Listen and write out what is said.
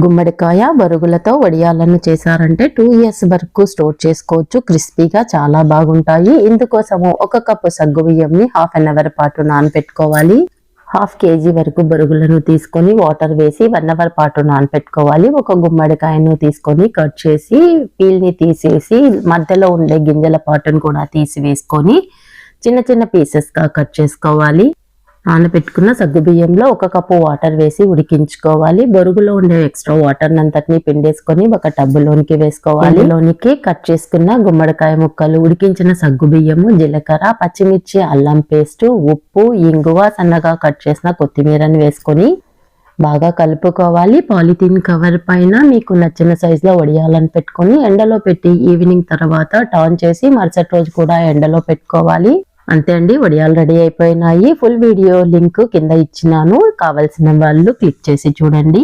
గుమ్మడికాయ బరుగులతో వడియాలను చేశారంటే 2 ఇయర్స్ వరకు స్టోర్ చేసుకోవచ్చు. క్రిస్పీగా చాలా బాగుంటాయి. ఇందుకోసము 1 కప్పు సగ్గుబియ్యంని హాఫ్ అన్ అవర్ పాటు నానబెట్టుకోవాలి. 1/2 kg వరకు బరుగులను తీసుకొని వాటర్ వేసి 1 అవర్ పాటు నానబెట్టుకోవాలి. ఒక గుమ్మడికాయను తీసుకొని కట్ చేసి పీల్ని తీసేసి మధ్యలో ఉండే గింజల పాటును కూడా తీసివేసుకొని చిన్న చిన్న పీసెస్గా కట్ చేసుకోవాలి. నానబెట్టుకున్న సగ్గుబియ్యంలో 1 కప్పు వాటర్ వేసి ఉడికించుకోవాలి. బొరుగులో ఉండే ఎక్స్ట్రా వాటర్ అంతటిని పిండేసుకొని ఒక టబ్బులోనికి వేసుకోవాలి. లోనికి కట్ చేసుకున్న గుమ్మడికాయ ముక్కలు, ఉడికించిన సగ్గుబియ్యము, జీలకర్ర, పచ్చిమిర్చి, అల్లం పేస్టు, ఉప్పు, ఇంగువ, సన్నగా కట్ చేసిన కొత్తిమీరని వేసుకొని బాగా కలుపుకోవాలి. పాలిథిన్ కవర్ పైన మీకు నచ్చిన సైజులో వడియాలను పెట్టుకొని ఎండలో పెట్టి ఈవినింగ్ తర్వాత టర్న్ చేసి మరుసటి రోజు కూడా ఎండలో పెట్టుకోవాలి. అంతే అండి, వడియాలు రెడీ అయిపోయినాయి. ఫుల్ వీడియో లింక్ కింద ఇచ్చినాను, కావాల్సిన వాళ్ళు క్లిక్ చేసి చూడండి.